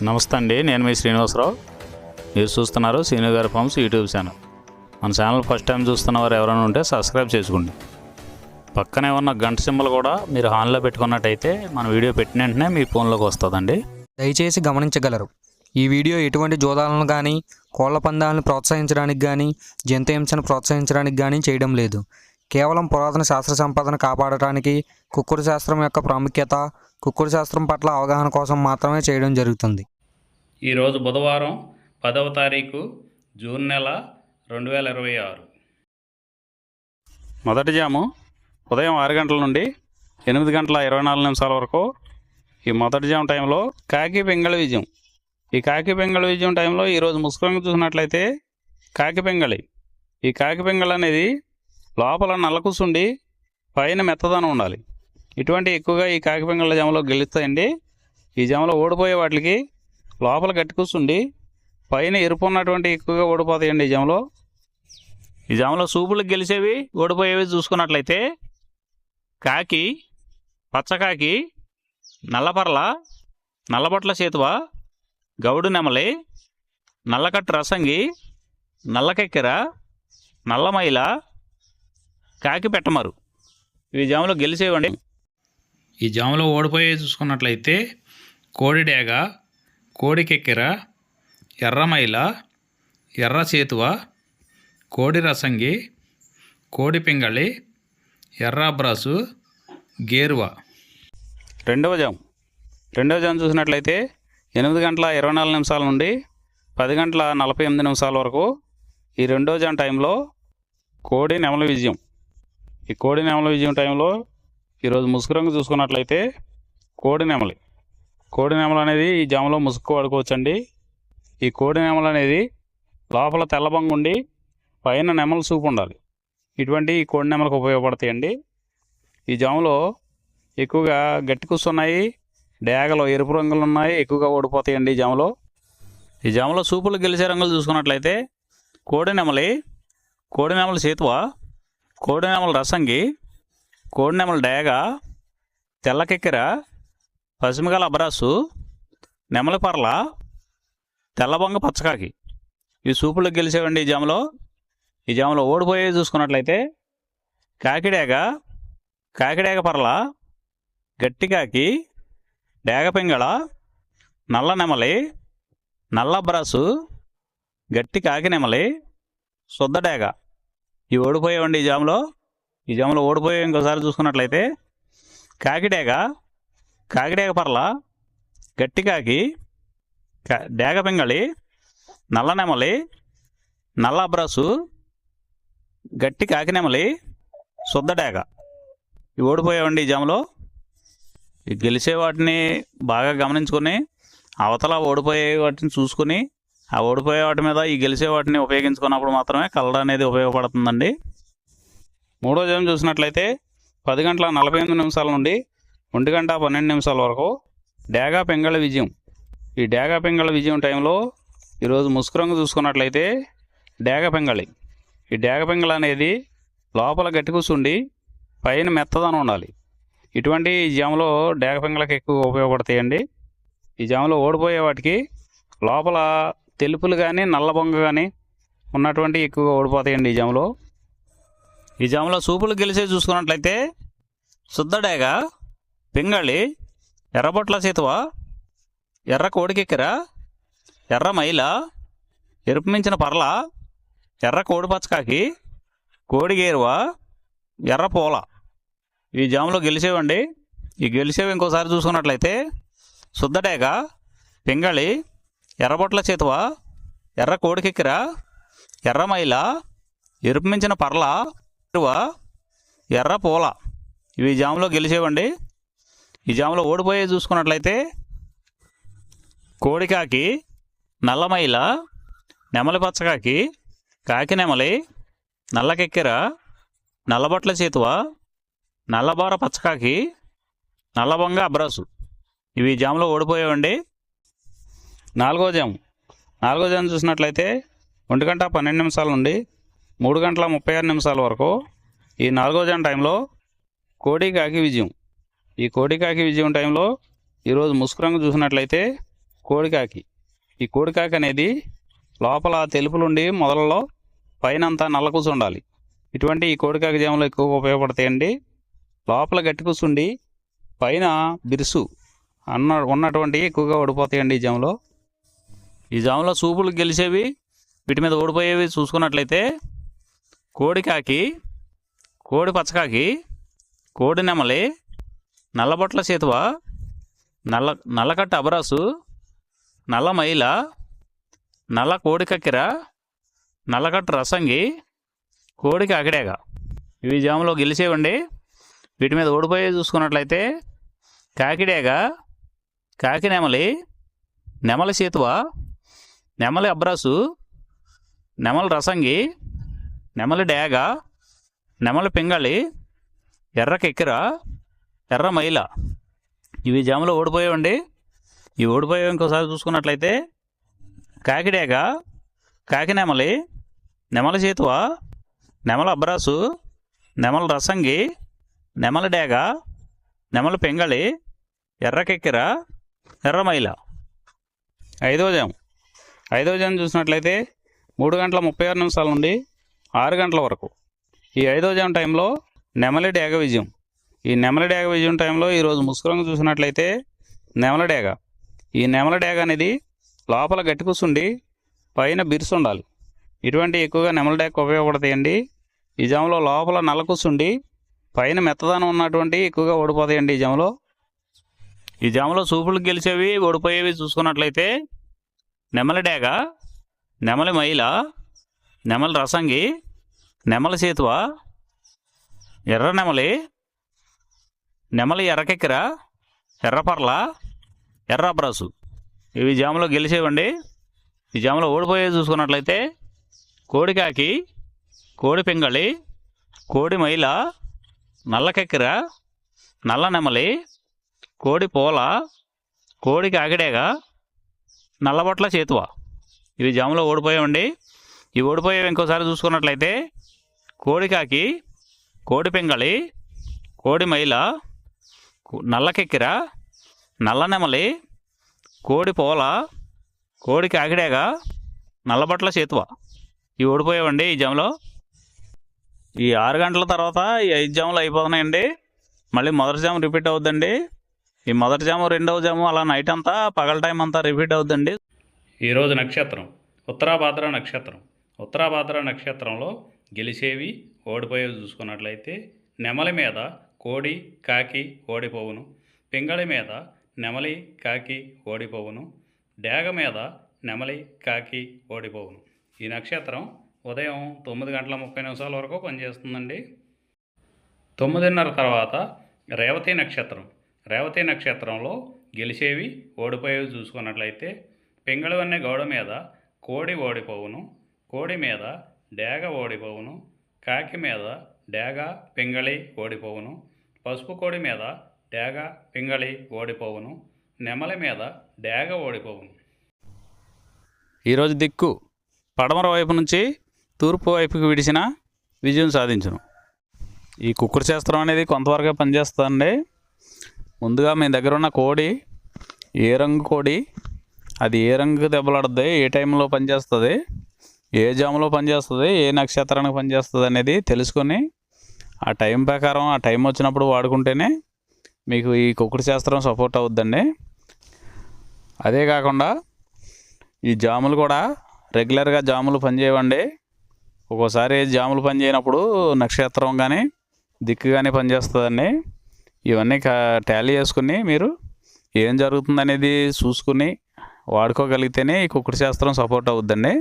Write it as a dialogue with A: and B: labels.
A: నమస్తే అండి, నేను మీ శ్రీనివాసరావు. మీరు చూస్తున్నారు శ్రీను గారి ఫార్మ్స్ యూట్యూబ్ ఛానల్. మన ఛానల్ ఫస్ట్ టైం చూస్తున్న వారు ఎవరైనా ఉంటే సబ్స్క్రైబ్ చేసుకోండి. పక్కనే ఉన్న గంట సింబల్ కూడా మీరు ఆన్లో పెట్టుకున్నట్టయితే మన వీడియో పెట్టిన వెంటనే మీ ఫోన్లోకి వస్తుందండి.
B: దయచేసి గమనించగలరు, ఈ వీడియో ఎటువంటి జోదాలను కానీ కోళ్ల పందాలను ప్రోత్సహించడానికి కానీ జంతు హింసను ప్రోత్సహించడానికి కానీ చేయడం లేదు. కేవలం పురాతన శాస్త్ర సంపదను కాపాడటానికి, కుక్కుడు శాస్త్రం యొక్క ప్రాముఖ్యత, కుక్కుడు శాస్త్రం పట్ల అవగాహన కోసం మాత్రమే చేయడం జరుగుతుంది.
A: ఈరోజు బుధవారం 10వ తారీఖు జూన్ నెల 2026. మొదటి జాము ఉదయం 6 గంటల నుండి 8 గంటల 24 నిమిషాల వరకు. ఈ మొదటి జాము టైంలో కాకి పింగళి విజయం. ఈ కాకి పింగళి విజయం టైంలో ఈరోజు ముసుకొని చూసినట్లయితే కాకి పింగళి. ఈ కాకి పింగళి అనేది లోపల నల్ల కూసుండి పైన మెత్తదనం ఉండాలి. ఇటువంటి ఎక్కువగా ఈ కాకి పింగళ జామలో గెలుస్తాయండి. ఈ జామలో ఓడిపోయే వాటికి లోపల గట్టి కూసుండి పైన ఎరుపు ఉన్నటువంటి ఎక్కువగా ఓడిపోతాయండి. ఈ జామలో సూపులకు గెలిచేవి ఓడిపోయేవి చూసుకున్నట్లయితే కాకి, పచ్చకాకి, నల్లపర్ల, నల్లబొట్ల చేతువ, గౌడు నెమలి, నల్లకట్టు రసంగి, నల్లకెక్కెర, నల్లమైల, కాకి పెట్టమరు. ఈ జాములో గెలిచేవండి. ఈ జాములో ఓడిపోయే చూసుకున్నట్లయితే కోడి డేగ, కోడి కెక్కెర, ఎర్రమైల, ఎర్ర చేతువ, కోడి రసంగి, కోడి పింగళి, ఎర్ర బ్రాసు, గేరువ. రెండవ జాము చూసినట్లయితే 8 గంటల 24 నిమిషాల నుండి 10 గంటల 48 నిమిషాల వరకు. ఈ రెండో జాము టైంలో కోడి నెమలి విజయం. ఈ కోడి నెమలి విజయం టైంలో ఈరోజు ముసుగు రంగు చూసుకున్నట్లయితే కోడి నెమలి అనేది ఈ జాములో ముసుగు వాడుకోవచ్చండి. ఈ కోడి నెమలి అనేది లోపల తెల్లబంగు ఉండి పైన నెమలి సూపు ఉండాలి. ఇటువంటి ఈ కోడి నెమలకు ఉపయోగపడతాయండి. ఈ జాములో ఎక్కువగా గట్టి కూస్తున్నాయి, డేగలో ఎరుపు రంగులు ఉన్నాయి, ఎక్కువగా ఓడిపోతాయండి. ఈ జాములో సూపులు గెలిచే రంగులు చూసుకున్నట్లయితే కోడి నెమలి చేతువ, కోడి నెమలి రసంగి, కోడి నెమలి డేగ, తెల్లకెక్కెర, పసిమిగల అబ్రాసు, నెమలి పర్ల, తెల్లబొంగ పచ్చకాకి. ఈ సూపులకు గెలిచేవండి. ఈ జాములో ఓడిపోయేవి చూసుకున్నట్లయితే కాకిడేగ పర్ల, గట్టికాకి, డేగ పింగళ, నల్ల నెమలి, నల్ల అబ్రాసు, గట్టి కాకి నెమలి, శుద్ధ డేగ. ఇవి ఓడిపోయేవండి. ఈ జాములో ఓడిపోయే ఇంకోసారి చూసుకున్నట్లయితే కాకిడేగ పర్ల, గట్టి కాకి, డేగ పింగళి, నల్ల నెమలి, నల్ల అబ్రాసు, గట్టి కాకి నెమలి, శుద్ధ డేగ. ఇవి ఓడిపోయేవండి. ఈ గెలిచే వాటిని బాగా గమనించుకొని అవతల ఓడిపోయే వాటిని చూసుకుని ఆ ఓడిపోయే వాటి మీద ఈ గెలిచే వాటిని ఉపయోగించుకున్నప్పుడు మాత్రమే కలర్ అనేది ఉపయోగపడుతుందండి. మూడో జాము చూసినట్లయితే 10 గంటల 48 నిమిషాల నుండి 1 గంట 12 నిమిషాల వరకు డేగా పింగళి విజయం. ఈ డేగా పింగళి విజయం టైంలో ఈరోజు ముసుగు రంగు చూసుకున్నట్లయితే డేగ పింగళి. ఈ డేగ పింగళి అనేది లోపల గట్టి కూసుండి పైన మెత్తదనం ఉండాలి. ఇటువంటి ఈ జాములో డేగ పింగళకి ఎక్కువ ఉపయోగపడతాయండి. ఈ జాములో ఓడిపోయే వాటికి లోపల తెలుపులు కానీ నల్ల బొంగ కానీ ఉన్నటువంటి ఎక్కువగా ఓడిపోతాయండి. ఈ జాములో సూపులు గెలిచే చూసుకున్నట్లయితే శుద్ధ డేగ, పింగళి, ఎర్రబొట్ల చేతువ, ఎర్ర కోడికెక్కెర, ఎర్ర మైల, ఎరుపు మించిన పర్ల, ఎర్ర కోడి పచ్చకాకి, కోడి గేరువ, ఎర్ర పూల. ఈ జాములో గెలిచేవండి. ఈ గెలిచేవి ఇంకోసారి చూసుకున్నట్లయితే శుద్ధ డేగ, పింగళి, ఎర్రబొట్ల చేతువ, ఎర్ర కోడికెక్కెర, ఎర్ర మైల, ఎరుపు మించిన పర్ల, ఎర్ర పూల. ఇవి జాములో గెలిచేవండి. ఈ జాములో ఓడిపోయే చూసుకున్నట్లయితే కోడికాకి, నల్లమైల, నెమలి పచ్చకాకి, కాకి నెమలి, నల్లకెక్కెర, నల్లబొట్ల చేతువ, నల్లబార పచ్చకాకి, నల్లబొంగ అబ్రాసు. ఇవి జాములో ఓడిపోయేవండి. నాలుగో జాము చూసినట్లయితే 1 గంట 12 నిమిషాల నుండి 3 గంటల 36 నిమిషాల వరకు. ఈ 4వ జాము టైంలో కోడి కాకి విజయం. ఈ కోడి కాకి విజయం టైంలో ఈరోజు ముసుగు రంగు చూసినట్లయితే కోడికాకి. ఈ కోడికాకి అనేది లోపల తెలుపులుండి మొదలలో పైన అంతా నల్ల కూసు ఉండాలి. ఇటువంటి ఈ కోడికాకి జాములు ఎక్కువగా ఉపయోగపడతాయండి. లోపల గట్టి కూసుండి పైన బిరుసు ఉన్నటువంటి ఎక్కువగా ఓడిపోతాయండి ఈ జాములో. ఈ జాములో సూపులు గెలిచేవి, వీటి మీద ఓడిపోయేవి చూసుకున్నట్లయితే కోడికాకి, కోడి పచ్చకాకి, కోడి నెమలి, నల్లబొట్ల చేతువ, నల్లకట్ట అబరాసు, నల్ల మైల, నల్ల కోడి కక్కెర, నల్లకట్ట రసంగి, కోడికి అగడేగ. ఇవి జాములో గెలిచేవండి. వీటి మీద ఓడిపోయి చూసుకున్నట్లయితే కాకిడేగ, కాకి నెమలి, నెమలి చేతువ, నెమలి అబ్రాసు, నెమలి రసంగి, నెమలి డేగ, నెమలి పింగళి, ఎర్ర కెక్కెర, ఎర్ర మైల. ఇవి జాములో ఓడిపోయావండి. ఇవి ఓడిపోయావు ఇంకోసారి చూసుకున్నట్లయితే కాకిడేగ, కాకి నెమలి, నెమలి చేతువ, నెమలి అబ్రాసు, నెమలి రసంగి, నెమలి డేగ, నెమలి పింగళి, ఎర్ర కెక్కెర, ఎర్ర మైల. ఐదవ జాము చూసినట్లయితే 3:36 నుండి 6 గంటల వరకు. ఈ 5వ జాము టైంలో నెమలి డేగ విజయం. ఈ నెమలి డేగ విజయం టైంలో ఈరోజు ముసుగురంగు చూసినట్లయితే నెమలి డేగ. ఈ నెమలి డేగ అనేది లోపల గట్టి కూసుండి పైన బిరుసు ఉండాలి. ఇటువంటి ఎక్కువగా నెమలి డేగ ఉపయోగపడతాయండి. ఈ జాములో లోపల నల్ల కూసుండి పైన మెత్తదనం ఉన్నటువంటి ఎక్కువగా ఓడిపోతాయండి ఈ జాములో. ఈ జాములో సూపులు గెలిచేవి, ఓడిపోయేవి చూసుకున్నట్లయితే నెమలి డేగ, నెమలి మైల, నెమలి రసంగి, నెమలి చేతువ, ఎర్ర నెమలి, నెమలి ఎర్రకెక్కెర, ఎర్రపర్ల, ఎర్ర అబ్రాసు. ఇవి జాములో గెలిచేవండి. ఈ జాములో ఓడిపోయేవి చూసుకున్నట్లయితే కోడికాకి, కోడి పింగళి, కోడి మైల, నల్ల కెక్కెర, నల్ల నెమలి, కోడి పూల, కోడి కాకిడేగ, నల్లబొట్ల చేతువ. ఇవి జాములో ఓడిపోయావండి. ఇవి ఓడిపోయేవి ఇంకోసారి చూసుకున్నట్లయితే కోడికాకి, కోడి పింగళి, కోడి మైల, నల్ల కెక్కెర, నల్ల నెమలి, కోడి పూల, కోడి కాకిడేగ, నల్లబొట్ల చేతువ. ఇవి ఓడిపోయావండి ఈ జాములో. ఈ 6 గంటల తర్వాత ఈ 5 జాములు అయిపోతున్నాయండి. మళ్ళీ మొదటి జాము రిపీట్ అవుద్దండి. ఈ మొదటి జాము, రెండవ జాము అలా నైట్ అంతా పగల టైం అంతా రిపీట్ అవుద్దండి. ఈరోజు నక్షత్రం ఉత్తరాభాద్ర నక్షత్రం. ఉత్తరాభాద్ర నక్షత్రంలో గెలిచేవి, ఓడిపోయేవి చూసుకున్నట్లయితే నెమలి మీద కోడి కాకి ఓడిపోవును, పింగళి మీద నెమలి కాకి ఓడిపోవును, డేగ మీద నెమలి కాకి ఓడిపోవును. ఈ నక్షత్రం ఉదయం 9:30 వరకు పనిచేస్తుందండి. 9:30 తర్వాత రేవతి నక్షత్రం. రేవతి నక్షత్రంలో గెలిచేవి, ఓడిపోయేవి చూసుకున్నట్లయితే పింగళవన్నె గౌడ మీద కోడి ఓడిపోవును, కోడి మీద డేగ ఓడిపోవును, కాకి మీద డేగ పింగళి ఓడిపోవును, పసుపు కోడి మీద డేగ పింగళి ఓడిపోవును, నెమలి మీద డేగ ఓడిపోవును. ఈరోజు దిక్కు పడమర వైపు నుంచి తూర్పు వైపుకి విడిచిన విజయం సాధించును. ఈ కుక్కుడు శాస్త్రం అనేది కొంతవరకే పనిచేస్తుందండి. ముందుగా మీ దగ్గర ఉన్న కోడి ఏ రంగు కోడి, అది ఏ రంగుకి దెబ్బలాడుద్ది, ఏ టైంలో పనిచేస్తుంది, ఏ జాములో పనిచేస్తుంది, ఏ నక్షత్రానికి పనిచేస్తుంది అనేది తెలుసుకొని ఆ టైం ప్రకారం ఆ టైం వచ్చినప్పుడు వాడుకుంటేనే మీకు ఈ కుక్కుడు శాస్త్రం సపోర్ట్ అవుద్దండి. అదే కాకుండా ఈ జాములు కూడా రెగ్యులర్గా జాములు పనిచేయవండి. ఒక్కోసారి జాములు పనిచేయనప్పుడు నక్షత్రం కానీ దిక్కు కానీ పనిచేస్తుందండి. ఇవన్నీ టాలీ చేసుకుని మీరు ఏం జరుగుతుందనేది చూసుకుని వాడుకోగలిగితేనే ఈ కుక్కుడు శాస్త్రం సపోర్ట్ అవుద్దండి.